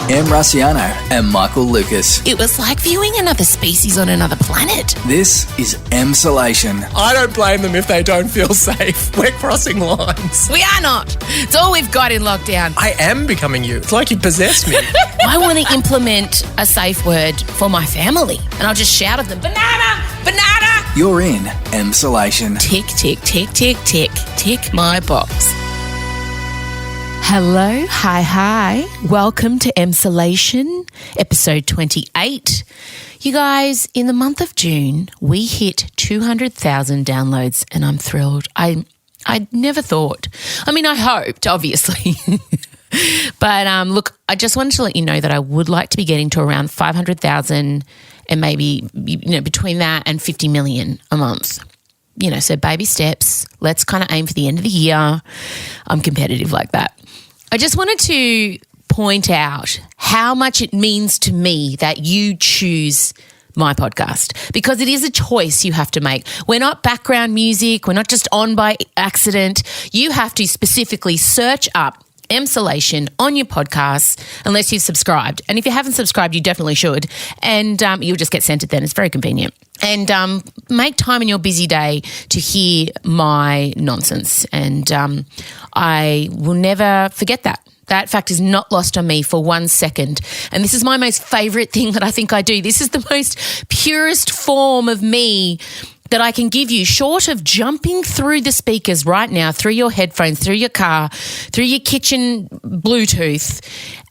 Em Rusciano and Michael Lucas. It was like viewing another species on another planet. This is Emsolation. I don't blame them if they don't feel safe. We're crossing lines. We are not. It's all we've got in lockdown. I am becoming you. It's like you possessed me. I want to implement a safe word for my family. And I'll just shout at them, banana, banana. You're in Emsolation. Tick, tick, tick, tick, tick. Tick my box. Hello, hi. Welcome to Emsolation, episode 28. You guys, in the month of June, we hit 200,000 downloads and I'm thrilled. I never thought. I mean, I hoped, obviously. But look, I just wanted to let you know that I would like to be getting to around 500,000 and maybe, between that and 50 million a month. So baby steps. Let's kind of aim for the end of the year. I'm competitive like that. I just wanted to point out how much it means to me that you choose my podcast, because it is a choice you have to make. We're not background music. We're not just on by accident. You have to specifically search up Emsolation on your podcast unless you've subscribed. And if you haven't subscribed, you definitely should. And you'll just get sent it then. It's very convenient. And make time in your busy day to hear my nonsense. And I will never forget that. That fact is not lost on me for 1 second. And this is my most favourite thing that I think I do. This is the most purest form of me that I can give you, short of jumping through the speakers right now, through your headphones, through your car, through your kitchen Bluetooth,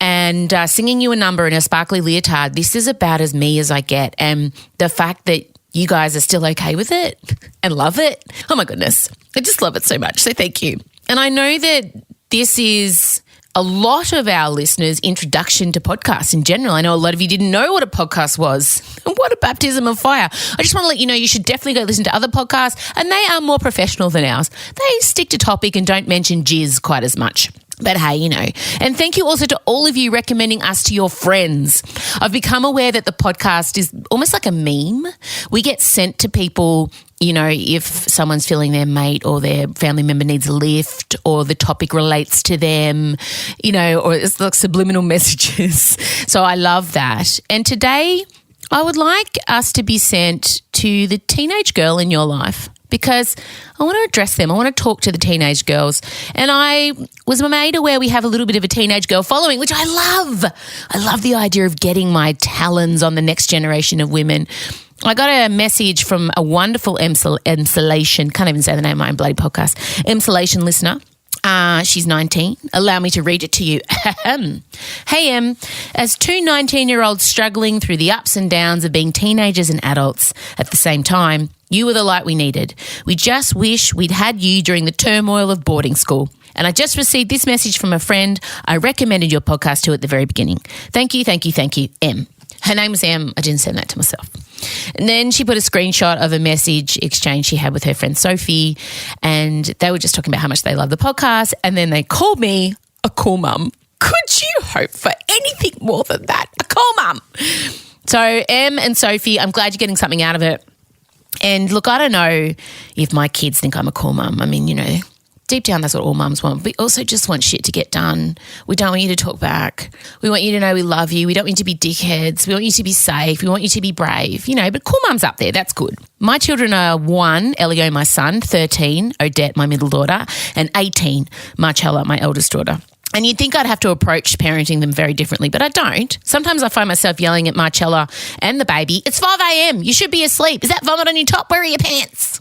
and singing you a number in a sparkly leotard. This is about as me as I get. And the fact that you guys are still okay with it and love it, oh my goodness, I just love it so much. So thank you. And I know that this is a lot of our listeners' introduction to podcasts in general. I know a lot of you didn't know what a podcast was. What a baptism of fire. I just want to let you know you should definitely go listen to other podcasts, and they are more professional than ours. They stick to topic and don't mention jizz quite as much. But hey, And thank you also to all of you recommending us to your friends. I've become aware that the podcast is almost like a meme. We get sent to people, if someone's feeling their mate or their family member needs a lift or the topic relates to them, or it's like subliminal messages. So I love that. And today I would like us to be sent to the teenage girl in your life, because I want to address them. I want to talk to the teenage girls. And I was made aware we have a little bit of a teenage girl following, which I love. I love the idea of getting my talons on the next generation of women. I got a message from a wonderful Emsolation, can't even say the name of my own bloody podcast, Emsolation listener. She's 19. Allow me to read it to you. Hey, Em. As two 19-year-olds struggling through the ups and downs of being teenagers and adults at the same time, you were the light we needed. We just wish we'd had you during the turmoil of boarding school. And I just received this message from a friend I recommended your podcast to at the very beginning. Thank you, Em. Her name was Em. I didn't send that to myself. And then she put a screenshot of a message exchange she had with her friend Sophie, and they were just talking about how much they love the podcast, and then they called me a cool mum. Could you hope for anything more than that? A cool mum. So Em and Sophie, I'm glad you're getting something out of it. And look, I don't know if my kids think I'm a cool mum. I mean, deep down that's what all mums want. We also just want shit to get done. We don't want you to talk back. We want you to know we love you. We don't want you to be dickheads. We want you to be safe. We want you to be brave, but cool mum's up there. That's good. My children are 1, Elio, my son, 13, Odette, my middle daughter, and 18, Marcella, my eldest daughter. And you'd think I'd have to approach parenting them very differently, but I don't. Sometimes I find myself yelling at Marcella and the baby, "It's 5 a.m. You should be asleep. Is that vomit on your top? Where are your pants?"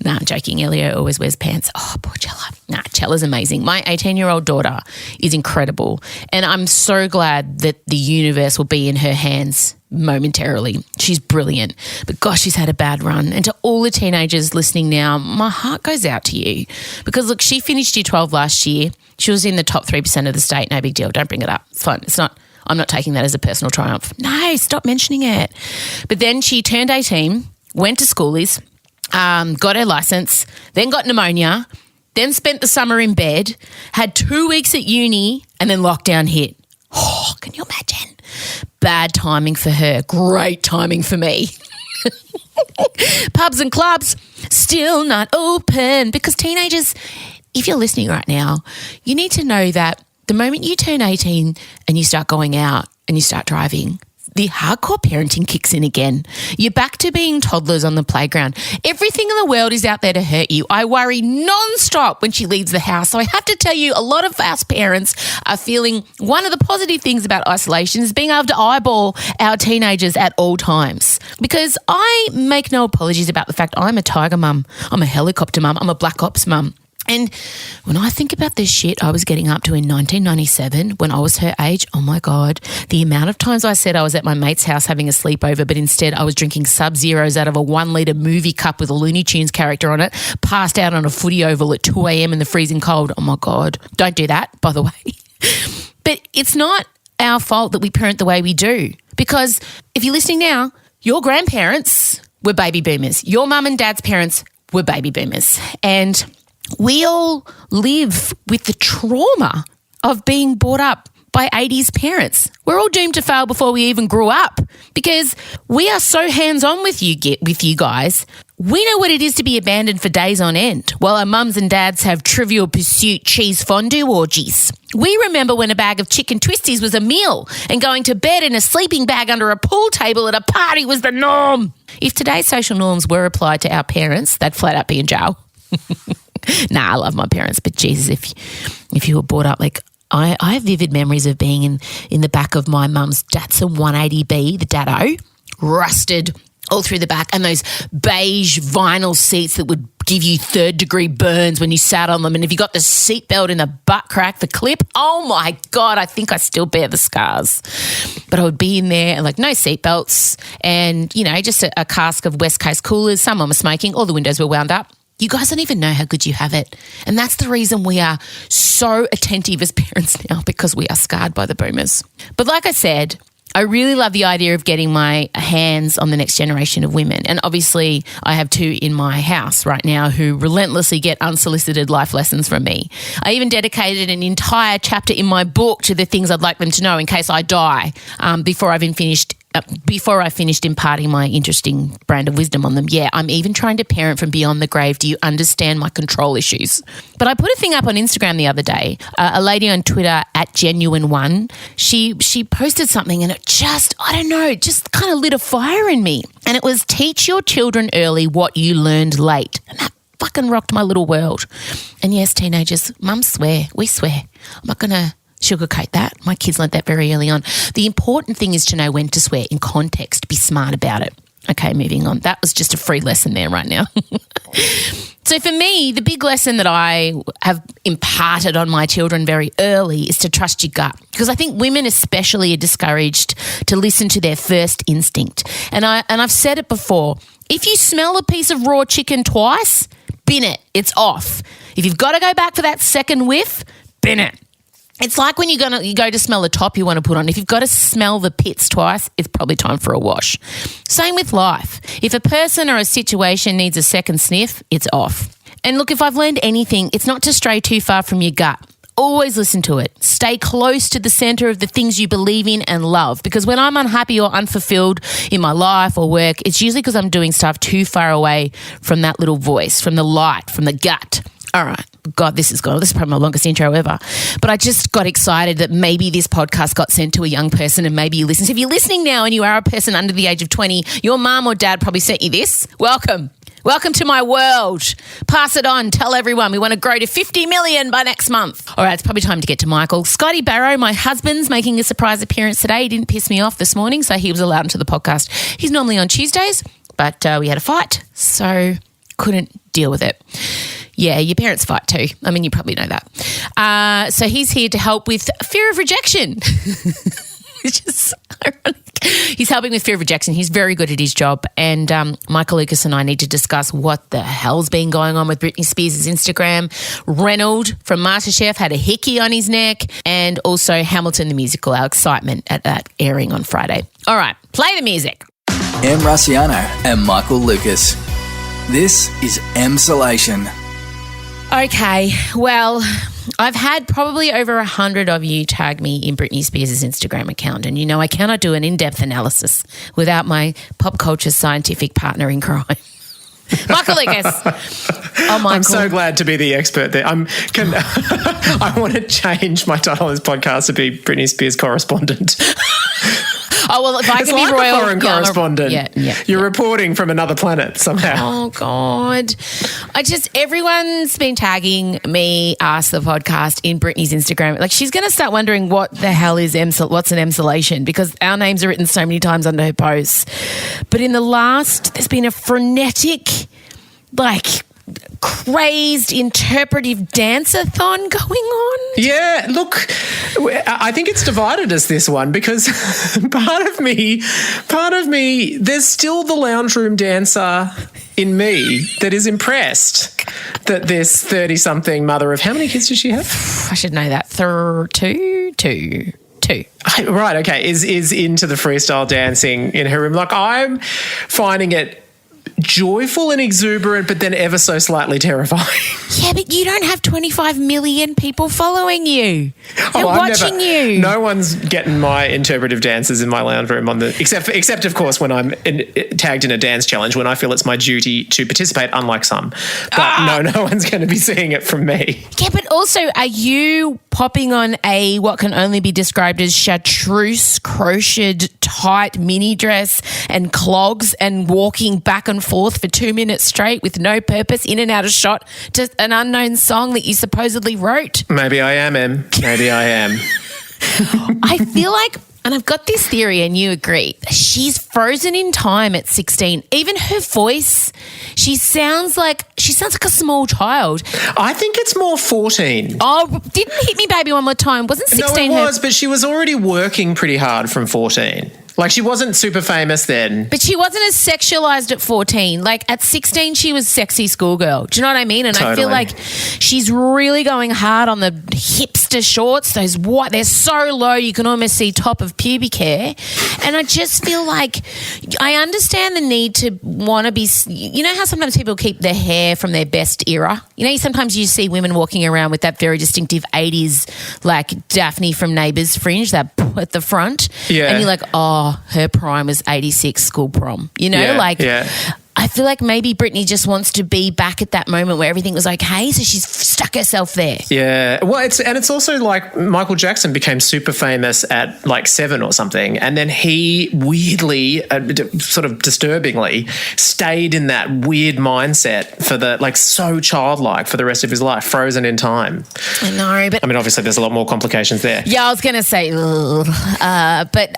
Nah, I'm joking. Elio always wears pants. Oh, poor Chella. Nah, Chella's amazing. My 18-year-old daughter is incredible, and I'm so glad that the universe will be in her hands momentarily. She's brilliant. But gosh, she's had a bad run. And to all the teenagers listening now, my heart goes out to you, because look, she finished year 12 last year. She was in the top 3% of the state. No big deal. Don't bring it up. It's fine. I'm not taking that as a personal triumph. No, stop mentioning it. But then she turned 18, went to schoolies, got her license, then got pneumonia, then spent the summer in bed, had 2 weeks at uni, and then lockdown hit. Oh, can you imagine? Bad timing for her. Great timing for me. Pubs and clubs still not open, because teenagers, if you're listening right now, you need to know that the moment you turn 18 and you start going out and you start driving, the hardcore parenting kicks in again. You're back to being toddlers on the playground. Everything in the world is out there to hurt you. I worry nonstop when she leaves the house. So I have to tell you, a lot of us parents are feeling one of the positive things about isolation is being able to eyeball our teenagers at all times. Because I make no apologies about the fact I'm a tiger mum, I'm a helicopter mum, I'm a black ops mum. And when I think about the shit I was getting up to in 1997 when I was her age, oh my God, the amount of times I said I was at my mate's house having a sleepover, but instead I was drinking Sub-Zeros out of a 1 litre movie cup with a Looney Tunes character on it, passed out on a footy oval at 2 a.m. in the freezing cold. Oh my God, don't do that, by the way. But it's not our fault that we parent the way we do, because if you're listening now, your grandparents were baby boomers. Your mum and dad's parents were baby boomers. And we all live with the trauma of being brought up by 80s parents. We're all doomed to fail before we even grew up because we are so hands-on with you guys. We know what it is to be abandoned for days on end while our mums and dads have Trivial Pursuit cheese fondue orgies. We remember when a bag of chicken twisties was a meal and going to bed in a sleeping bag under a pool table at a party was the norm. If today's social norms were applied to our parents, they'd flat out be in jail. Nah, I love my parents, but Jesus, if you were brought up like I have vivid memories of being in the back of my mum's Datsun 180B, the Datto, rusted all through the back, and those beige vinyl seats that would give you 3rd-degree burns when you sat on them. And if you got the seatbelt in the butt crack, the clip, oh my God, I think I still bear the scars. But I would be in there and like no seatbelts and, just a cask of West Coast coolers. Someone was smoking, all the windows were wound up. You guys don't even know how good you have it. And that's the reason we are so attentive as parents now, because we are scarred by the boomers. But like I said, I really love the idea of getting my hands on the next generation of women. And obviously I have 2 in my house right now who relentlessly get unsolicited life lessons from me. I even dedicated an entire chapter in my book to the things I'd like them to know in case I die before I finished imparting my interesting brand of wisdom on them. Yeah, I'm even trying to parent from beyond the grave. Do you understand my control issues? But I put a thing up on Instagram the other day. A lady on Twitter @Genuine1, she posted something and it just kind of lit a fire in me. And it was teach your children early what you learned late. And that fucking rocked my little world. And yes, teenagers, mums swear. We swear. I'm not going to sugarcoat that. My kids learned that very early on. The important thing is to know when to swear in context. Be smart about it. Okay, moving on. That was just a free lesson there right now. So for me, the big lesson that I have imparted on my children very early is to trust your gut, because I think women especially are discouraged to listen to their first instinct. And I've said it before. If you smell a piece of raw chicken twice, bin it. It's off. If you've got to go back for that second whiff, bin it. It's like when you go to smell the top you want to put on. If you've got to smell the pits twice, it's probably time for a wash. Same with life. If a person or a situation needs a second sniff, it's off. And look, if I've learned anything, it's not to stray too far from your gut. Always listen to it. Stay close to the center of the things you believe in and love. Because when I'm unhappy or unfulfilled in my life or work, it's usually because I'm doing stuff too far away from that little voice, from the light, from the gut. All right. God, this is probably my longest intro ever. But I just got excited that maybe this podcast got sent to a young person and maybe you listen. So if you're listening now and you are a person under the age of 20, your mum or dad probably sent you this. Welcome. Welcome to my world. Pass it on. Tell everyone. We want to grow to 50 million by next month. All right, it's probably time to get to Michael. Scotty Barrow, my husband's making a surprise appearance today. He didn't piss me off this morning, so he was allowed into the podcast. He's normally on Tuesdays, but we had a fight, so couldn't deal with it. Yeah, your parents fight too. I mean, you probably know that. So he's here to help with fear of rejection. Which is ironic. He's helping with fear of rejection. He's very good at his job. And Michael Lucas and I need to discuss what the hell's been going on with Britney Spears' Instagram. Reynold from MasterChef had a hickey on his neck. And also Hamilton the musical, our excitement at that airing on Friday. All right, play the music. Em Rusciano and Michael Lucas. This is Emsolation. Okay, well, I've had probably over 100 of you tag me in Britney Spears' Instagram account, and you know I cannot do an in-depth analysis without my pop culture scientific partner in crime. Michael Lucas. Oh, Michael. I'm so glad to be the expert there. I want to change my title of this podcast to be Britney Spears correspondent. Oh, well, if I It's can like be royal. a foreign correspondent. You're reporting from another planet somehow. Oh, God. Everyone's been tagging me, Ask the Podcast, in Britney's Instagram. Like, she's going to start wondering what the hell is what's an emsolation, because our names are written so many times under her posts. But there's been a frenetic, crazed interpretive dance-a-thon going on. Yeah, look, I think it's divided as this one because part of me, there's still the lounge room dancer in me that is impressed that this 30-something mother of, how many kids does she have? I should know that. Two. Right, okay, is into the freestyle dancing in her room. Like, I'm finding it joyful and exuberant, but then ever so slightly terrifying. Yeah, but you don't have 25 million people following you. They're watching you. No one's getting my interpretive dances in my lounge room except of course when I'm tagged in a dance challenge, when I feel it's my duty to participate, unlike some. But no one's going to be seeing it from me. Yeah, but also, are you popping on a what can only be described as chartreuse crocheted tight mini dress and clogs and walking back and forth for 2 minutes straight with no purpose, in and out of shot, to an unknown song that you supposedly wrote? Maybe I am, Em. Maybe I am. I feel like, and I've got this theory and you agree, she's frozen in time at 16. Even her voice, she sounds like a small child. I think it's more 14. Oh, didn't Hit Me Baby One More Time. Wasn't 16 No, it was, but she was already working pretty hard from 14. Like, she wasn't super famous then. But she wasn't as sexualized at 14. Like, at 16, she was sexy schoolgirl. Do you know what I mean? And Totally. I feel like she's really going hard on the hipster shorts. They're so low you can almost see top of pubic hair. And I just feel like I understand the need to want to be, you know how sometimes people keep their hair from their best era? You know, sometimes you see women walking around with that very distinctive 80s, like Daphne from Neighbours fringe, that at the front. Yeah. And you're like, oh, her prime was 86 school prom. You know, Yeah. I feel like maybe Britney just wants to be back at that moment where everything was okay, so she's stuck herself there. Yeah. Well, it's also like Michael Jackson became super famous at like 7 or something, and then he weirdly, sort of disturbingly, stayed in that weird mindset for so childlike for the rest of his life, frozen in time. I know, but I mean, obviously there's a lot more complications there. yeah, I was going to say, but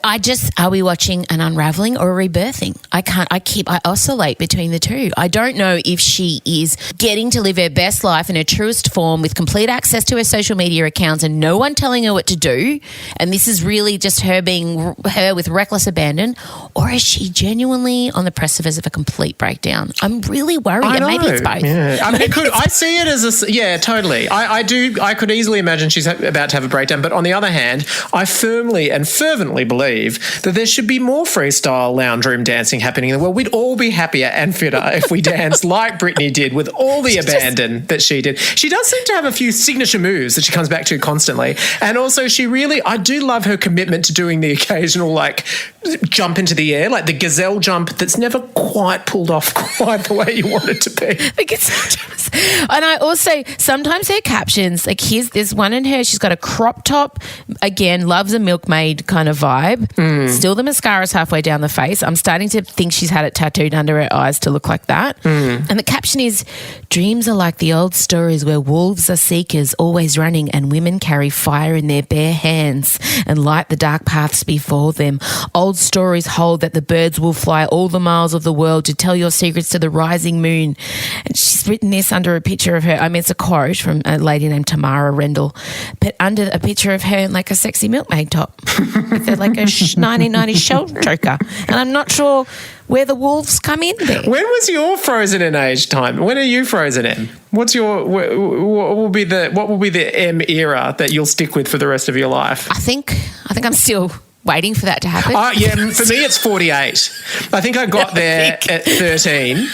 are we watching an unraveling or a rebirthing? I oscillate between the two. I don't know if she is getting to live her best life in her truest form with complete access to her social media accounts and no one telling her what to do, and this is really just her being her with reckless abandon, or is she genuinely on the precipice of a complete breakdown? I'm really worried. I know. And maybe it's both. Yeah. I mean, I see it as totally. I could easily imagine she's about to have a breakdown, but on the other hand, I firmly and fervently believe that there should be more freestyle lounge room dancing happening in the world. We'd all be happier and fitter if we danced like Britney did, with all the abandon that she did. She does seem to have a few signature moves that she comes back to constantly. And also I do love her commitment to doing the occasional jump into the air, like the gazelle jump that's never quite pulled off quite the way you want it to be. And I also, sometimes her captions, like there's one in her, she's got a crop top, again, loves a milkmaid kind of vibe. Still the mascara's halfway down the face. I'm starting to think she's had it tattooed under her eyes to look like that. And the caption is, dreams are like the old stories where wolves are seekers, always running, and women carry fire in their bare hands and light the dark paths before them. Old stories hold that the birds will fly all the miles of the world to tell your secrets to the rising moon. And she's written this under a picture of her. I mean, it's a quote from a lady named Tamara Rendell, but under a picture of her in like a sexy milkmaid top with like a 1990s shell choker. And I'm not sure where the wolves come in there. When was your frozen in age time? When are you frozen in? What will be the M era that you'll stick with for the rest of your life? I think I'm still waiting for that to happen. Yeah, for me it's 48. I think I got there at 13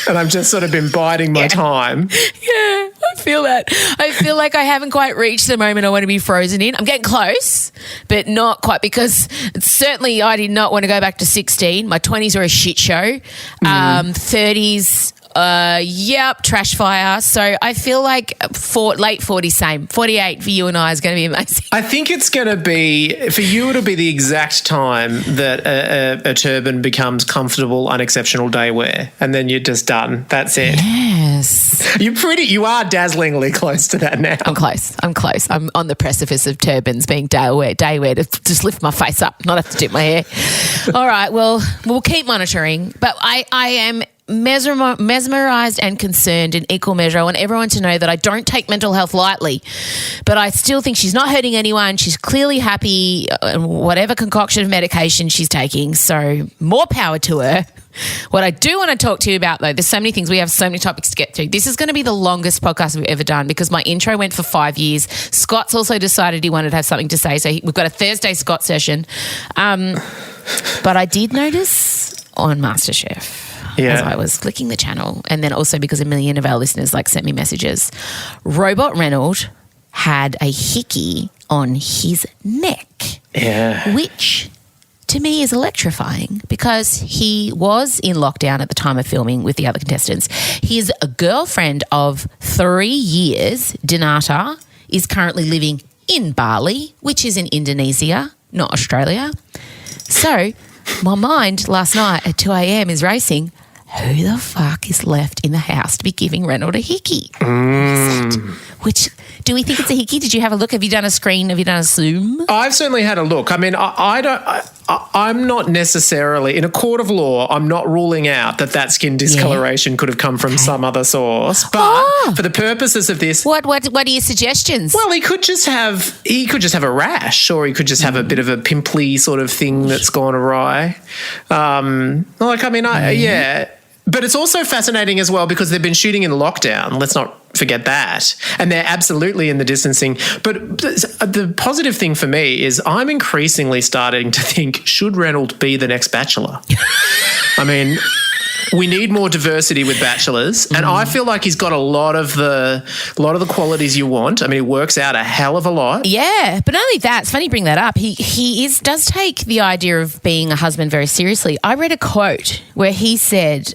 and I've just sort of been biding my time. Yeah, I feel that. I feel like I haven't quite reached the moment I want to be frozen in. I'm getting close, but not quite, because certainly I did not want to go back to 16. My 20s were a shit show. 30s, Yep, trash fire. So I feel like late 40s, same. 48 for you and I is going to be amazing. I think it's going to be, for you, it'll be the exact time that a turban becomes comfortable, unexceptional day wear, and then you're just done. That's it. Yes. You are dazzlingly close to that now. I'm close. I'm on the precipice of turbans being day wear to just lift my face up, not have to dip my hair. All right, well, we'll keep monitoring. But I am mesmerised and concerned in equal measure. I want everyone to know that I don't take mental health lightly, but I still think she's not hurting anyone. She's clearly happy, whatever concoction of medication she's taking. So more power to her. What I do want to talk to you about, though, there's so many things. We have so many topics to get through. This is going to be the longest podcast we've ever done because my intro went for 5 years. Scott's also decided he wanted to have something to say. So we've got a Thursday Scott session. But I did notice on MasterChef, as I was flicking the channel, and then also because a million of our listeners sent me messages, Robot Reynolds had a hickey on his neck. Yeah. Which to me is electrifying because he was in lockdown at the time of filming with the other contestants. His girlfriend of 3 years, Dinata, is currently living in Bali, which is in Indonesia, not Australia. So my mind last night at 2 a.m. is racing. Who the fuck is left in the house to be giving Reynolds a hickey? Which, do we think it's a hickey? Did you have a look? Have you done a screen? Have you done a Zoom? I've certainly had a look. I mean, I'm not necessarily, in a court of law, I'm not ruling out that skin discoloration could have come from some other source. But for the purposes of this, what are your suggestions? Well, he could just have a rash, or he could just have a bit of a pimply sort of thing that's gone awry. But it's also fascinating as well because they've been shooting in lockdown. Let's not forget that. And they're absolutely in the distancing. But the positive thing for me is I'm increasingly starting to think, should Reynolds be the next Bachelor? I mean, we need more diversity with bachelors, and I feel like he's got a lot of the qualities you want. I mean, he works out a hell of a lot. Yeah, but not only that, it's funny you bring that up. He does take the idea of being a husband very seriously. I read a quote where he said,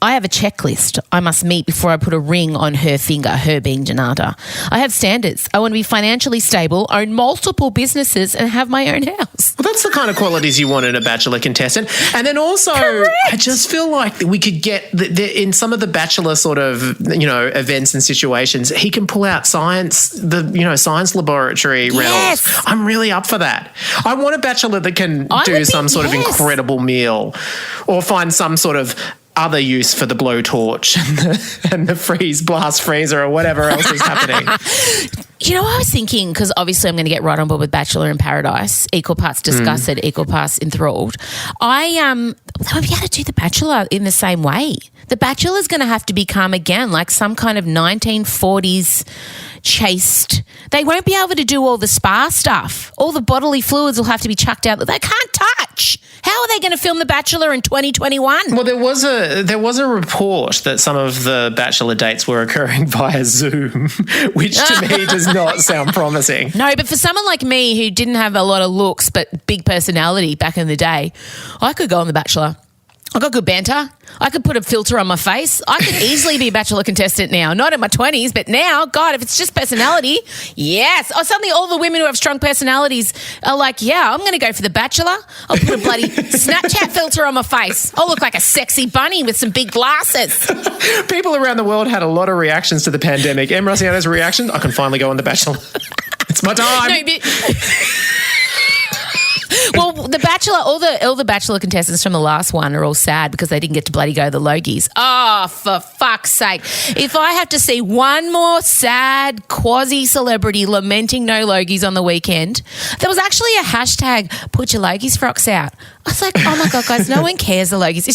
I have a checklist I must meet before I put a ring on her finger, her being Dinata. I have standards. I want to be financially stable, own multiple businesses, and have my own house. Well, that's the kind of qualities you want in a Bachelor contestant. And then also, Correct. I just feel like we could get, in some of the Bachelor sort of, events and situations, he can pull out science laboratory Reynolds. I'm really up for that. I want a Bachelor that can do some sort of incredible meal or find some sort of other use for the blowtorch and the blast freezer or whatever else is happening. I was thinking, because obviously I'm going to get right on board with Bachelor in Paradise, equal parts disgusted, equal parts enthralled. I would be able to do The Bachelor in the same way. The Bachelor's going to have to become, again, like some kind of 1940s chaste. They won't be able to do all the spa stuff. All the bodily fluids will have to be chucked out that they can't touch. How are they going to film The Bachelor in 2021? Well, there was a report that some of the Bachelor dates were occurring via Zoom, which to me does not sound promising. No, but for someone like me who didn't have a lot of looks but big personality back in the day, I could go on The Bachelor. I got good banter. I could put a filter on my face. I could easily be a Bachelor contestant now. Not in my 20s, but now, God, if it's just personality, yes. Oh, suddenly all the women who have strong personalities are like, yeah, I'm going to go for The Bachelor. I'll put a bloody Snapchat filter on my face. I'll look like a sexy bunny with some big glasses. People around the world had a lot of reactions to the pandemic. Em Rossiano's reaction, I can finally go on The Bachelor. It's my time. No, well, The Bachelor, all the Bachelor contestants from the last one are all sad because they didn't get to bloody go to the Logies. Oh, for fuck's sake. If I have to see one more sad quasi-celebrity lamenting no Logies on the weekend, there was actually a hashtag, put your Logies frocks out. I was like, oh my God, guys, no one cares the Logies.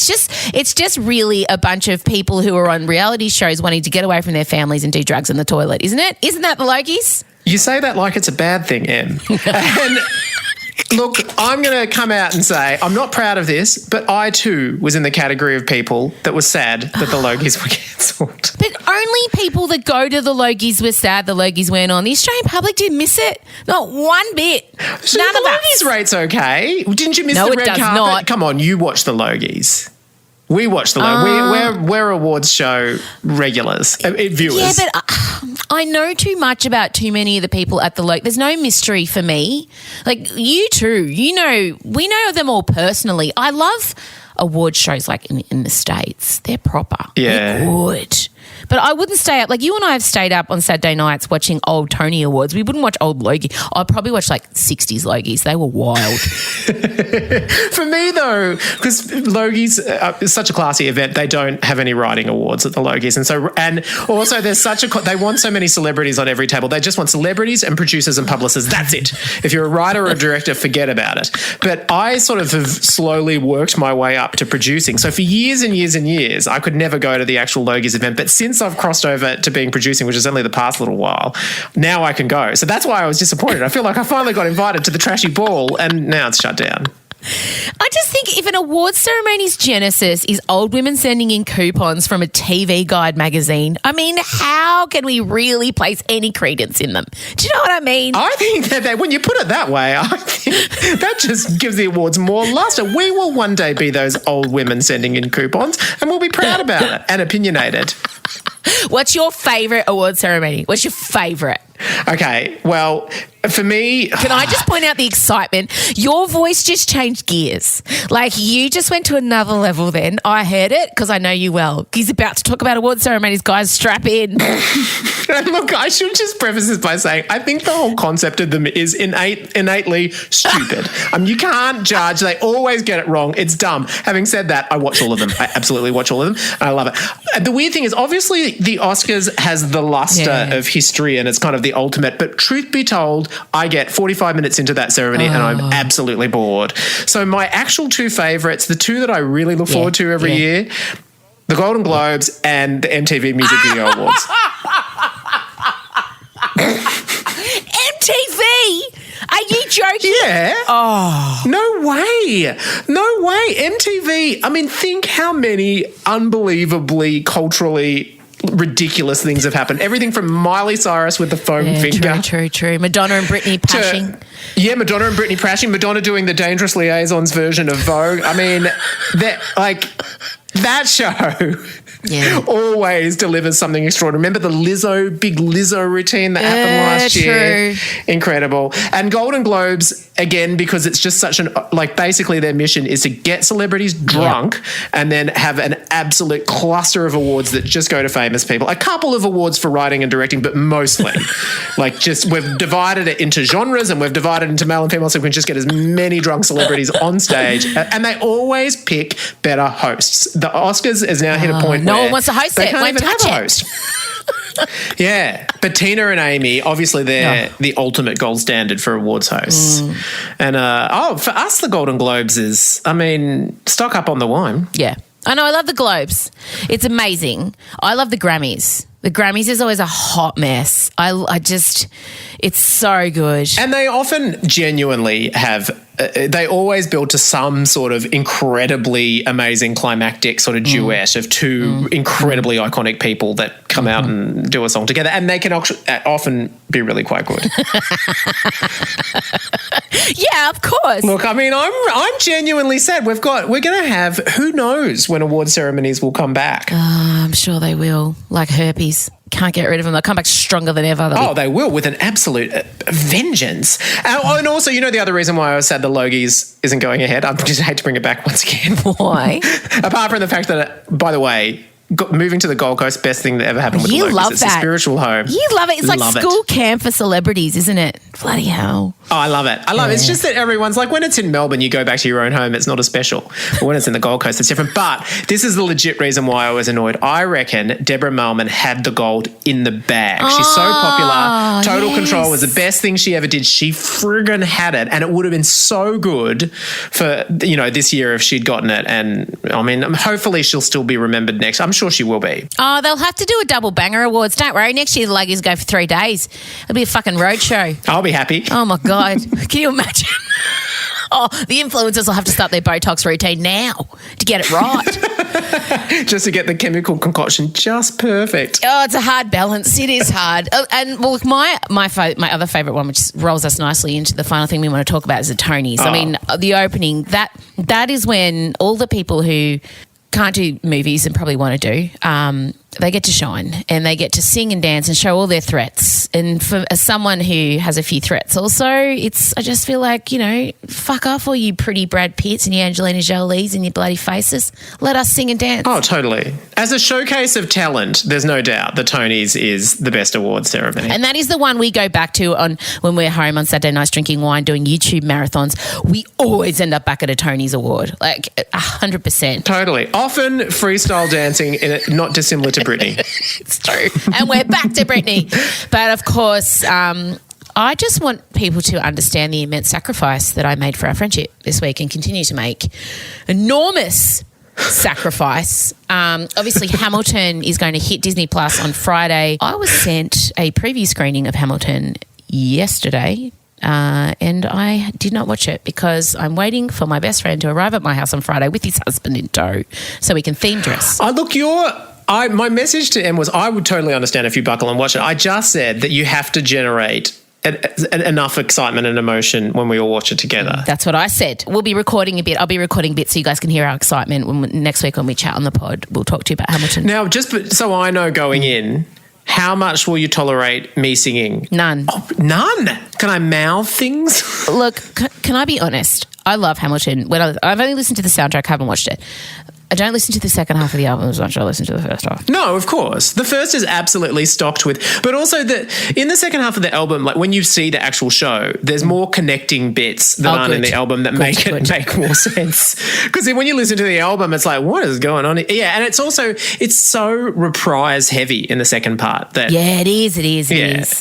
It's just really a bunch of people who are on reality shows wanting to get away from their families and do drugs in the toilet, isn't it? Isn't that the Logies? You say that like it's a bad thing, Em. And look, I'm going to come out and say I'm not proud of this, but I too was in the category of people that was sad that the Logies were cancelled. But only people that go to the Logies were sad the Logies weren't on. The Australian public didn't miss it. Not one bit. So None the of us. Logies rate's okay. Didn't you miss No, the it red does carpet? not. Come on, you watched the Logies. We watch the we're awards show regulars, viewers. Yeah, but I know too much about too many of the people at the There's no mystery for me. Like you too. You know, we know them all personally. I love award shows like in the States. They're proper. Yeah. They're good. But I wouldn't stay up. Like you and I have stayed up on Saturday nights watching old Tony Awards. We wouldn't watch old Logie. I'd probably watch like 60s Logies. They were wild. For me, though, because Logies is such a classy event, they don't have any writing awards at the Logies. And also there's they want so many celebrities on every table. They just want celebrities and producers and publicists. That's it. If you're a writer or a director, forget about it. But I sort of have slowly worked my way up to producing. So for years and years and years, I could never go to the actual Logies event. But since I've crossed over to being producing, which is only the past little while, now I can go. So that's why I was disappointed. I feel like I finally got invited to the trashy ball and now it's shut down. I just think if an awards ceremony's genesis is old women sending in coupons from a TV Guide magazine, I mean, how can we really place any credence in them? Do you know what I mean? I think that when you put it that way, I think that just gives the awards more luster. We will one day be those old women sending in coupons and we'll be proud about it and opinionated. What's your favourite award ceremony? What's your favourite? Okay, well, for me... Can I just point out the excitement? Your voice just changed gears. Like, you just went to another level then. I heard it because I know you well. He's about to talk about award ceremonies. Guys, strap in. Look, I should just preface this by saying I think the whole concept of them is innately stupid. You can't judge. They always get it wrong. It's dumb. Having said that, I watch all of them. I absolutely watch all of them. I love it. The weird thing is, obviously, the Oscars has the luster of history and it's kind of the ultimate. But truth be told, I get 45 minutes into that ceremony and I'm absolutely bored. So my actual two favourites, the two that I really look forward to every year, the Golden Globes and the MTV Music Video Awards. MTV? Are you joking? Yeah. Oh. No way. No way. MTV, I mean, think how many unbelievably culturally ridiculous things have happened. Everything from Miley Cyrus with the foam finger. True. Madonna and Britney pashing. Madonna and Britney pashing. Madonna doing the Dangerous Liaisons version of Vogue. I mean, that show always delivers something extraordinary. Remember the big Lizzo routine that happened last year? Incredible. And Golden Globes, again, because it's just such basically their mission is to get celebrities drunk and then have an absolute cluster of awards that just go to famous people. A couple of awards for writing and directing, but mostly. We've divided it into genres and we've divided it into male and female so we can just get as many drunk celebrities on stage. And they always pick better hosts. The Oscars has now hit a point where no one wants to host they it. can't Won't even have touch a host. But Tina and Amy, obviously they're the ultimate gold standard for awards hosts. And for us, the Golden Globes is, stock up on the wine. Yeah. I know, I love the Globes. It's amazing. I love the Grammys. The Grammys is always a hot mess. It's so good. And they often genuinely have, they always build to some sort of incredibly amazing climactic sort of duet of two incredibly iconic people that come out and do a song together. And they can often be really quite good. Yeah, of course. Look, I'm genuinely sad. We're going to have, who knows when award ceremonies will come back. I'm sure they will, like herpes. Can't get rid of them. They'll come back stronger than ever. They will, with an absolute vengeance. And also, the other reason why I was sad the Logies isn't going ahead, I just hate to bring it back once again. Why? Apart from the fact that, by the way, moving to the Gold Coast, best thing that ever happened with the Logies. It's a spiritual home. You love it. It's like school camp for celebrities, isn't it? Bloody hell. Oh, I love it. It's just that everyone's like, when it's in Melbourne, you go back to your own home, it's not as special. But when it's in the Gold Coast, it's different. But this is the legit reason why I was annoyed. I reckon Deborah Mailman had the gold in the bag. She's so popular. Total Control was the best thing she ever did. She friggin' had it. And it would have been so good for, this year if she'd gotten it. And hopefully she'll still be remembered next. I'm sure she will be. Oh, they'll have to do a double banger awards. Don't worry. Next year the Logies go for 3 days. It'll be a fucking road show. I'll be happy. Oh my God. Can you imagine? The influencers will have to start their Botox routine now to get it right. Just to get the chemical concoction just perfect. Oh, it's a hard balance. It is hard. And look, my other favourite one, which rolls us nicely into the final thing we want to talk about, is the Tonys. The opening, that is when all the people who can't do movies and probably want to do, they get to shine and they get to sing and dance and show all their threats. And as someone who has a few threats also, I just feel like, fuck off all you pretty Brad Pitts and your Angelina Jolies and your bloody faces. Let us sing and dance. Oh, totally. As a showcase of talent, there's no doubt the Tonys is the best awards ceremony. And that is the one we go back to on when we're home on Saturday nights drinking wine, doing YouTube marathons. We always end up back at a Tony's award, like 100%. Totally. Often freestyle dancing, not dissimilar to Britney. It's true. And we're back to Britney. But of course, I just want people to understand the immense sacrifice that I made for our friendship this week and continue to make. Enormous sacrifice. Obviously, Hamilton is going to hit Disney Plus on Friday. I was sent a preview screening of Hamilton yesterday. And I did not watch it because I'm waiting for my best friend to arrive at my house on Friday with his husband in tow so we can theme dress. Look, my message to Em was I would totally understand if you buckle and watch it. I just said that you have to generate enough excitement and emotion when we all watch it together. That's what I said. We'll be recording a bit. I'll be recording a bit so you guys can hear our excitement next week when we chat on the pod. We'll talk to you about Hamilton. Now, just so I know going in, how much will you tolerate me singing? None. Oh, none? Can I mouth things? Look, can I be honest? I love Hamilton. I've only listened to the soundtrack, haven't watched it. I don't listen to the second half of the album as much as I listen to the first half. No, of course. The first is absolutely stocked with, but also in the second half of the album, like when you see the actual show, there's more connecting bits that aren't in the album that make more sense. Because when you listen to the album, it's like, what is going on? Yeah, and it's so reprise heavy in the second part. Yeah, it is. It is.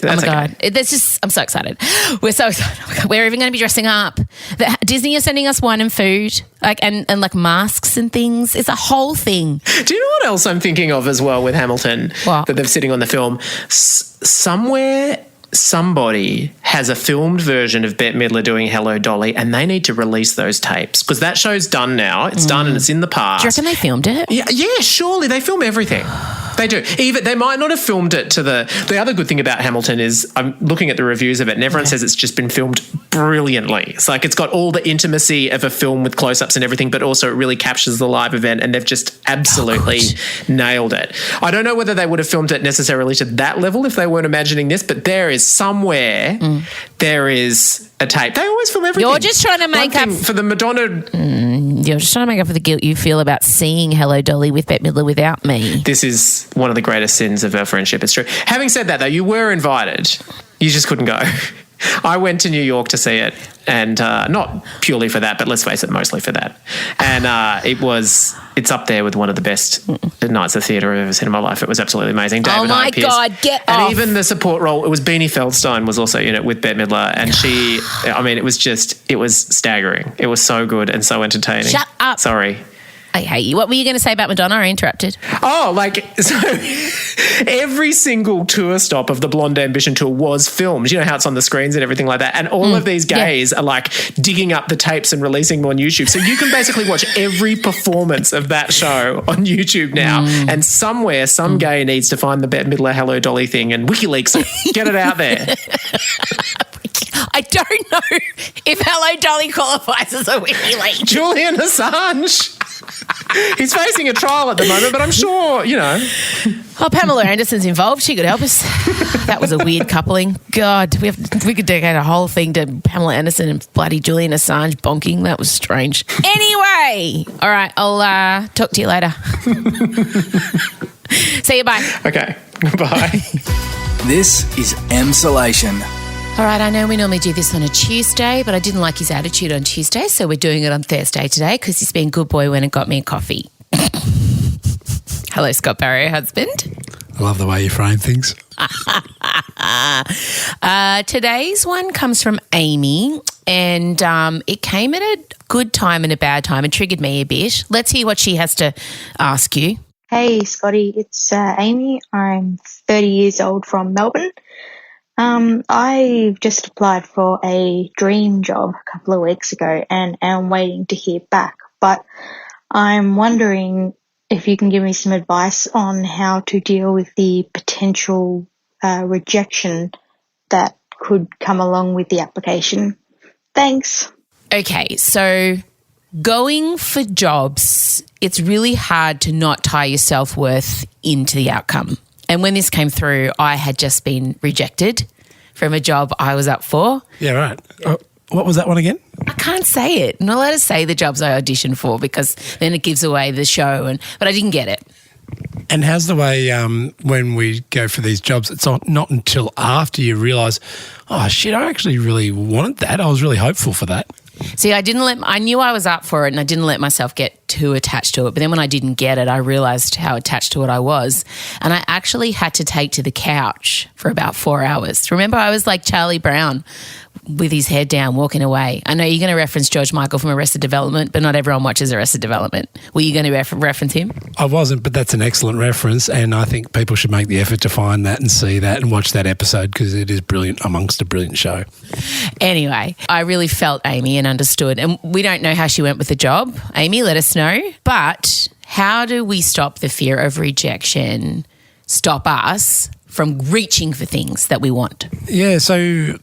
Oh my God. Okay. I'm so excited. We're so excited. Oh my God. We're even going to be dressing up. Disney is sending us wine and food, and masks and things. It's a whole thing. Do you know what else I'm thinking of as well with Hamilton? What? That they're sitting on the film? Somewhere, somebody has a filmed version of Bette Midler doing Hello Dolly, and they need to release those tapes because that show's done now. It's done and it's in the past. Do you reckon they filmed it? Yeah, surely. They film everything. They do. Even they might not have filmed it to the other good thing about Hamilton is I'm looking at the reviews of it and everyone says it's just been filmed brilliantly. It's like it's got all the intimacy of a film with close-ups and everything, but also it really captures the live event and they've just absolutely nailed it. I don't know whether they would have filmed it necessarily to that level if they weren't imagining this, but there is somewhere there is a tape. They always film everything. You're just trying to make up for the Madonna. You're just trying to make up for the guilt you feel about seeing Hello Dolly with Bette Midler without me. This is one of the greatest sins of our friendship. It's true. Having said that, though, you were invited. You just couldn't go. I went to New York to see it, and not purely for that, but let's face it, mostly for that. And it's up there with one of the best nights of theatre I've ever seen in my life. It was absolutely amazing. David my Pierce. God, get and off. And even the support role, it was Beanie Feldstein was also in it with Bette Midler, and it was staggering. It was so good and so entertaining. Shut up. Sorry. I hate you. What were you going to say about Madonna? I interrupted. Oh, so every single tour stop of the Blonde Ambition tour was filmed. You know how it's on the screens and everything like that. And all of these gays are like digging up the tapes and releasing them on YouTube. So you can basically watch every performance of that show on YouTube now. And somewhere, some gay needs to find the Bette Midler Hello Dolly thing and WikiLeaks it. Get it out there. I don't know if Hello Dolly qualifies as a WikiLeaks. Julian Assange. He's facing a trial at the moment, but I'm sure, Oh, Pamela Anderson's involved. She could help us. That was a weird coupling. God, we could dedicate a whole thing to Pamela Anderson and bloody Julian Assange bonking. That was strange. Anyway, all right, I'll talk to you later. See you, bye. Okay, bye. This is Emsolation. All right, I know we normally do this on a Tuesday, but I didn't like his attitude on Tuesday, so we're doing it on Thursday today because he's been a good boy when it got me a coffee. Hello, Scott Barrio, husband. I love the way you frame things. Today's one comes from Amy, and it came at a good time and a bad time and triggered me a bit. Let's hear what she has to ask you. Hey, Scotty, it's Amy. I'm 30 years old from Melbourne. I just applied for a dream job a couple of weeks ago and am waiting to hear back, but I'm wondering if you can give me some advice on how to deal with the potential rejection that could come along with the application. Thanks. Okay, so going for jobs it's really hard to not tie your self-worth into the outcome. And when this came through, I had just been rejected from a job I was up for. Yeah, right. What was that one again? I can't say it. I'm not allowed to say the jobs I auditioned for because then it gives away the show. But I didn't get it. And how's the way when we go for these jobs, it's not until after you realise, oh, shit, I actually really wanted that. I was really hopeful for that. See, I knew I was up for it and I didn't let myself get too attached to it. But then when I didn't get it, I realised how attached to it I was. And I actually had to take to the couch for about 4 hours. Remember, I was like Charlie Brown with his head down, walking away. I know you're going to reference George Michael from Arrested Development, but not everyone watches Arrested Development. Were you going to reference him? I wasn't, but that's an excellent reference, and I think people should make the effort to find that and see that and watch that episode because it is brilliant amongst a brilliant show. Anyway, I really felt Amy and understood, and we don't know how she went with the job. Amy, let us know. But how do we stop the fear of rejection, stop us from reaching for things that we want? Yeah, so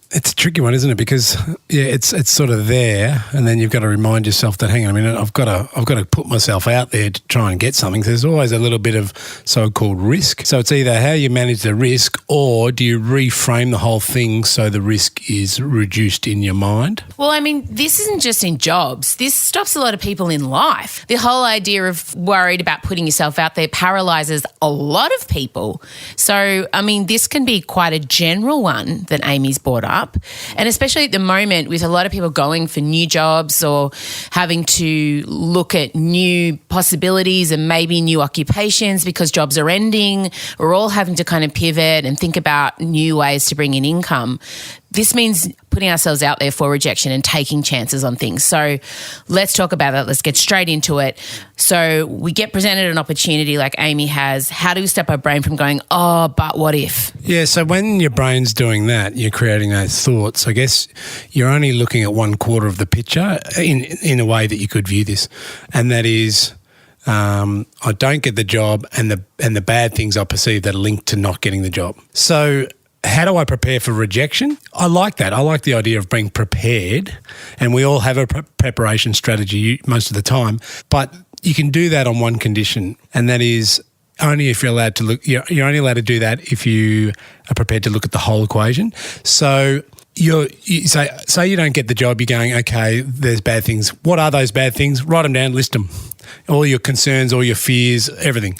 it's a tricky one, isn't it? Because it's sort of there, and then you've got to remind yourself that, hang on a minute, I've got to put myself out there to try and get something. So there's always a little bit of so-called risk. So it's either how you manage the risk, or do you reframe the whole thing so the risk is reduced in your mind? Well, I mean, this isn't just in jobs. This stops a lot of people in life. The whole idea of worried about putting yourself out there paralyzes a lot of people. So, I mean, this can be quite a general one that Amy's brought up. And especially at the moment with a lot of people going for new jobs or having to look at new possibilities and maybe new occupations because jobs are ending. We're all having to kind of pivot and think about new ways to bring in income. This means putting ourselves out there for rejection and taking chances on things. So let's talk about that. Let's get straight into it. So we get presented an opportunity like Amy has. How do we stop our brain from going, oh, but what if? Yeah, so when your brain's doing that, you're creating those thoughts. I guess you're only looking at 1/4 of the picture in a way that you could view this. And that is, I don't get the job and the bad things I perceive that are linked to not getting the job. So how do I prepare for rejection? I like that. I like the idea of being prepared, and we all have a preparation strategy most of the time, but you can do that on one condition, and that is only if you're allowed to look. You're only allowed to do that if you are prepared to look at the whole equation. So you say you don't get the job, you're going, okay, there's bad things. What are those bad things? Write them down, list them. All your concerns, all your fears, everything.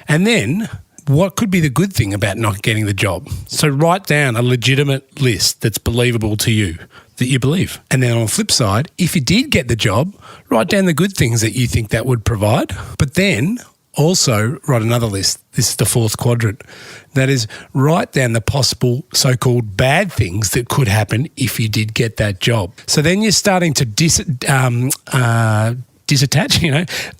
And then what could be the good thing about not getting the job? So write down a legitimate list that's believable to you, that you believe. And then on the flip side, if you did get the job, write down the good things that you think that would provide. But then also write another list. This is the fourth quadrant. That is, write down the possible so-called bad things that could happen if you did get that job. So then you're starting to disattach,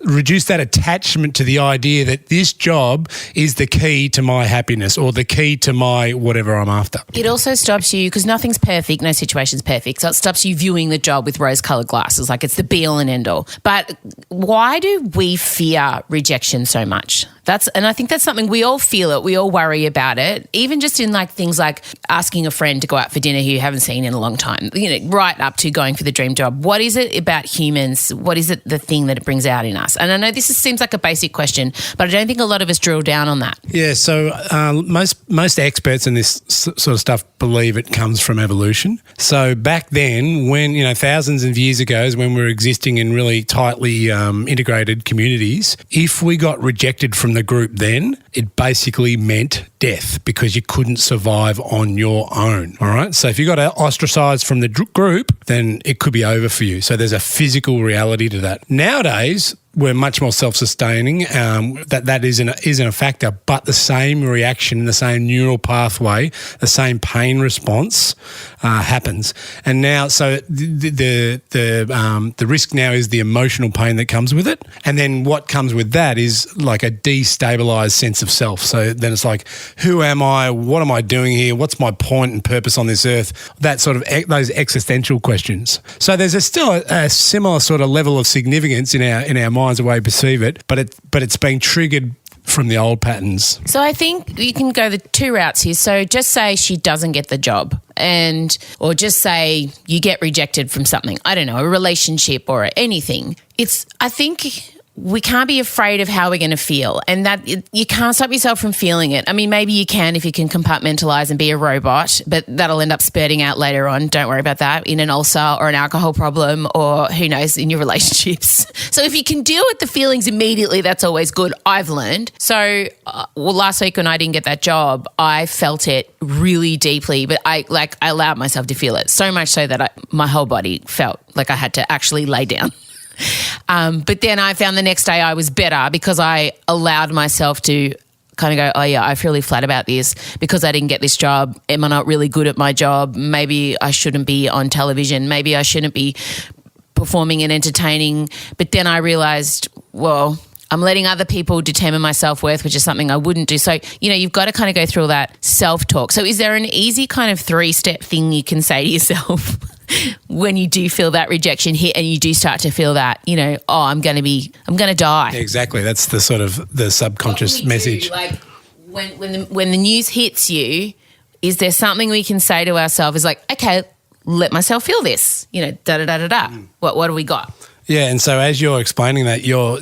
reduce that attachment to the idea that this job is the key to my happiness or the key to my whatever I'm after. It also stops you, because nothing's perfect, no situation's perfect, so it stops you viewing the job with rose-coloured glasses, like it's the be-all and end-all. But why do we fear rejection so much? And I think that's something we all feel it. We all worry about it, even just in like things like asking a friend to go out for dinner who you haven't seen in a long time, right up to going for the dream job. What is it about humans? What is it, the thing that it brings out in us? And I know this seems like a basic question, but I don't think a lot of us drill down on that. Yeah, so most experts in this sort of stuff believe it comes from evolution. So back then, when, thousands of years ago, when we were existing in really tightly integrated communities, if we got rejected from the group then, it basically meant death because you couldn't survive on your own, all right? So if you got ostracised from the group, then it could be over for you. So there's a physical reality to that. Nowadays, we're much more self-sustaining. That isn't a factor, but the same reaction, the same neural pathway, the same pain response happens. And now, so the risk now is the emotional pain that comes with it, and then what comes with that is like a destabilized sense of self. So then it's like, who am I? What am I doing here? What's my point and purpose on this earth? That sort of those existential questions. So there's still a similar sort of level of significance in our minds, the way we perceive it, but it's being triggered from the old patterns. So I think you can go the two routes here. So just say she doesn't get the job, or just say you get rejected from something, I don't know, a relationship or anything. I think we can't be afraid of how we're going to feel, and that you can't stop yourself from feeling it. I mean, maybe you can if you can compartmentalize and be a robot, but that'll end up spurting out later on. Don't worry about that, in an ulcer or an alcohol problem, or who knows, in your relationships. So if you can deal with the feelings immediately, that's always good, I've learned. So last week when I didn't get that job, I felt it really deeply, but I allowed myself to feel it, so much so that my whole body felt like I had to actually lay down. But then I found the next day I was better because I allowed myself to kind of go, oh yeah, I feel really flat about this because I didn't get this job. Am I not really good at my job? Maybe I shouldn't be on television. Maybe I shouldn't be performing and entertaining. But then I realised, well, I'm letting other people determine my self-worth, which is something I wouldn't do. So, you've got to kind of go through all that self-talk. So is there an easy kind of 3-step thing you can say to yourself when you do feel that rejection hit and you do start to feel that, I'm going to die? Exactly. That's the sort of the subconscious message. Like when the news hits you, is there something we can say to ourselves is like, okay, let myself feel this, da-da-da-da-da. What do we got? Yeah, and so as you're explaining that, you're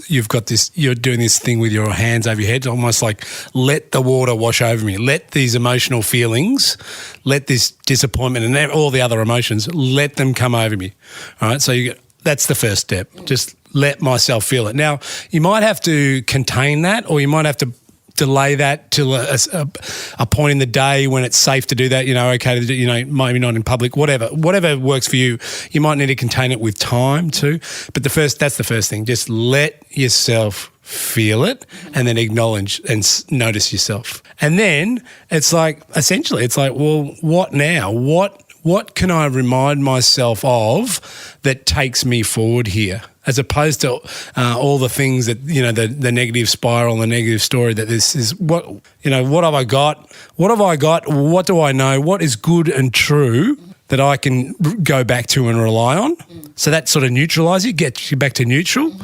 doing this thing with your hands over your head, almost like let the water wash over me, let these emotional feelings, let this disappointment and all the other emotions, let them come over me. All right, so that's the first step. Just let myself feel it. Now, you might have to contain that, or you might have to delay that till a point in the day when it's safe to do that, okay, maybe not in public, whatever works for you. You might need to contain it with time too. But that's the first thing. Just let yourself feel it and then acknowledge and notice yourself. And then it's like, essentially, it's like, well, what now? What can I remind myself of that takes me forward here? As opposed to all the things that, the negative spiral, the negative story that this is, what have I got? What have I got? What do I know? What is good and true that I can go back to and rely on? So that sort of neutralises you, gets you back to neutral.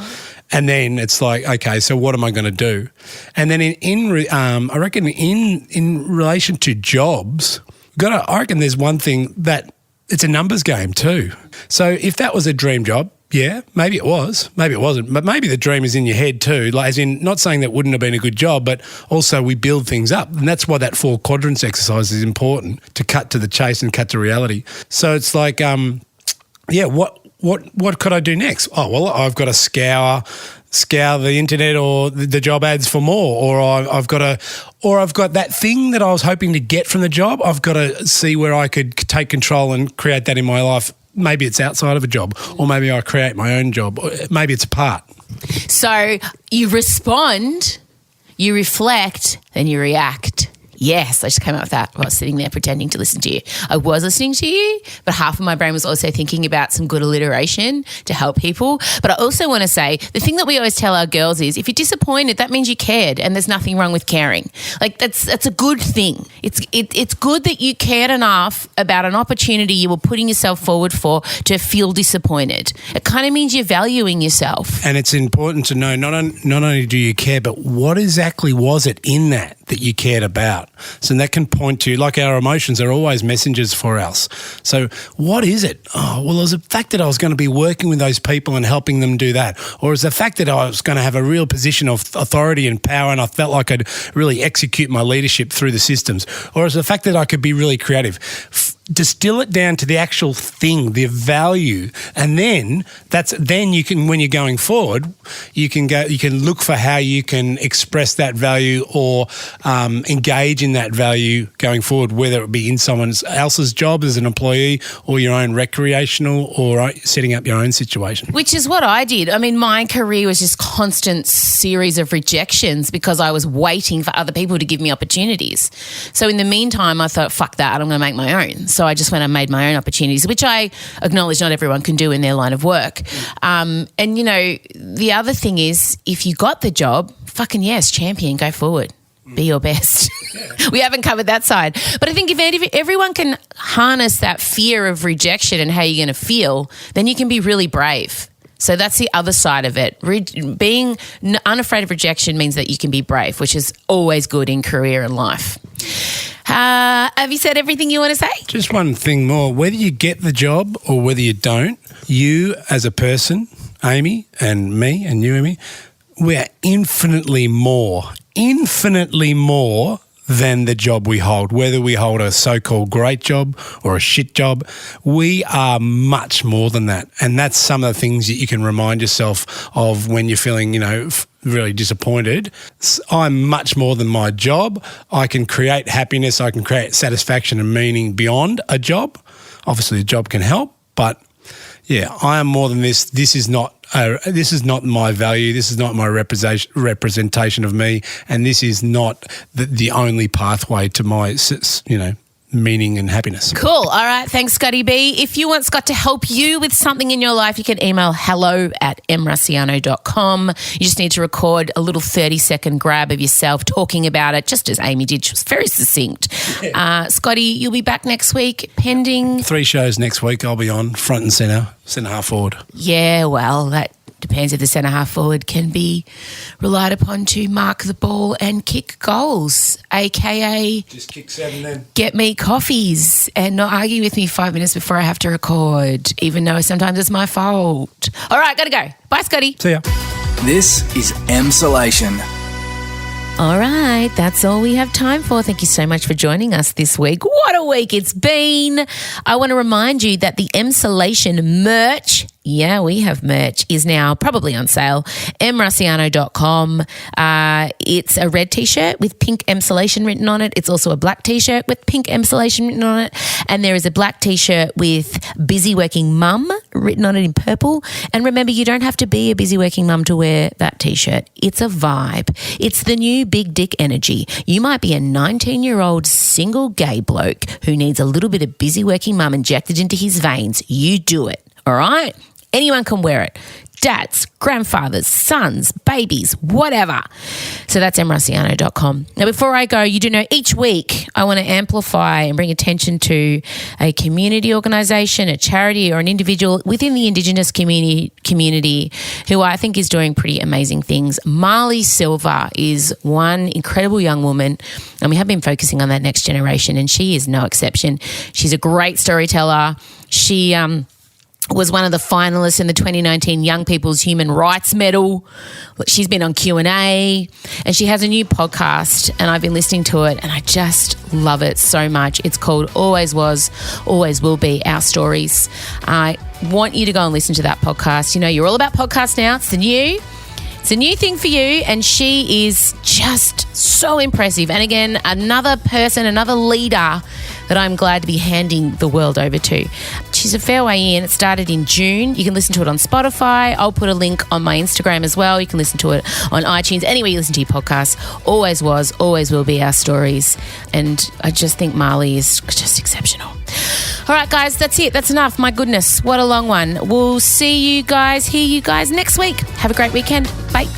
And then it's like, okay, so what am I going to do? And then I reckon in relation to jobs, I reckon there's one thing that it's a numbers game too. So if that was a dream job, yeah, maybe it was, maybe it wasn't, but maybe the dream is in your head too. Like, as in, not saying that wouldn't have been a good job, but also we build things up, and that's why that 4 quadrants exercise is important, to cut to the chase and cut to reality. So it's like, what could I do next? Oh well, I've got to scour the internet or the job ads for more, or I've got that thing that I was hoping to get from the job. I've got to see where I could take control and create that in my life. Maybe it's outside of a job, or maybe I create my own job, or maybe it's a part. So you respond, you reflect, then you react. Yes, I just came up with that while I was sitting there pretending to listen to you. I was listening to you, but half of my brain was also thinking about some good alliteration to help people. But I also want to say, the thing that we always tell our girls is, if you're disappointed, that means you cared, and there's nothing wrong with caring. Like, that's a good thing. It's good that you cared enough about an opportunity you were putting yourself forward for to feel disappointed. It kind of means you're valuing yourself. And it's important to know not only do you care, but what exactly was it in that you cared about? So that can point to, like, our emotions are always messengers for us. So what is it? Oh, well, it was the fact that I was going to be working with those people and helping them do that. Or is the fact that I was going to have a real position of authority and power and I felt like I'd really execute my leadership through the systems? Or is the fact that I could be really creative? Distill it down to the actual thing, the value, and then you can, when you're going forward, you can look for how you can express that value or engage in that value going forward, whether it be in someone else's job as an employee or your own recreational or setting up your own situation. Which is what I did. I mean, my career was just constant series of rejections because I was waiting for other people to give me opportunities. So in the meantime, I thought, fuck that, I'm going to make my own. So I just went and made my own opportunities, which I acknowledge not everyone can do in their line of work. And, the other thing is, if you got the job, fucking yes, champion, go forward. Be your best. We haven't covered that side. But I think if everyone can harness that fear of rejection and how you're going to feel, then you can be really brave. So that's the other side of it. Being unafraid of rejection means that you can be brave, which is always good in career and life. Have you said everything you want to say? Just one thing more. Whether you get the job or whether you don't, you as a person, Amy, and me and you, Amy, we are infinitely more than the job we hold. Whether we hold a so-called great job or a shit job, we are much more than that. And that's some of the things that you can remind yourself of when you're feeling, really disappointed. I'm much more than my job. I can create happiness. I can create satisfaction and meaning beyond a job. Obviously, a job can help, but yeah, I am more than this. This is not my value. This is not my representation of me, and this is not the only pathway to my, meaning and happiness. Cool. All right. Thanks, Scotty B. If you want Scott to help you with something in your life, you can email hello@mrussiano.com. You just need to record a little 30-second grab of yourself talking about it, just as Amy did. She was very succinct. Scotty, you'll be back next week, pending... 3 shows next week. I'll be on front and centre half forward. Yeah, well, that depends if the centre half forward can be relied upon to mark the ball and kick goals, aka just kick 7 then. Get me coffees and not argue with me 5 minutes before I have to record, even though sometimes it's my fault. All right, gotta go. Bye, Scotty. See ya. This is Emsolation. All right, that's all we have time for. Thank you so much for joining us this week. What a week it's been. I want to remind you that the Emsolation merch, yeah, we have merch, is now probably on sale. mrussiano.com. It's a red t-shirt with pink Emsolation written on it. It's also a black t-shirt with pink Emsolation written on it. And there is a black t-shirt with busy working mum written on it in purple. And remember, you don't have to be a busy working mum to wear that t-shirt. It's a vibe. It's the new big dick energy. You might be a 19-year-old single gay bloke who needs a little bit of busy working mum injected into his veins. You do it, all right? Anyone can wear it. Dads, grandfathers, sons, babies, whatever. So that's mrussiano.com. Now, before I go, you do know each week I want to amplify and bring attention to a community organisation, a charity or an individual within the Indigenous community who I think is doing pretty amazing things. Marley Silva is one incredible young woman, and we have been focusing on that next generation, and she is no exception. She's a great storyteller. She was one of the finalists in the 2019 Young People's Human Rights Medal. She's been on Q&A, and she has a new podcast, and I've been listening to it, and I just love it so much. It's called Always Was, Always Will Be, Our Stories. I want you to go and listen to that podcast. You know, you're all about podcasts now. It's a new thing for you, and she is just so impressive. And again, another person, another leader that I'm glad to be handing the world over to. She's a fair way in. It started in June. You can listen to it on Spotify. I'll put a link on my Instagram as well. You can listen to it on iTunes. Anywhere you listen to your podcast. Always was, always will be our stories. And I just think Marley is just exceptional. All right, guys, that's it. That's enough. My goodness, what a long one. We'll see you guys, hear you guys next week. Have a great weekend. Bye.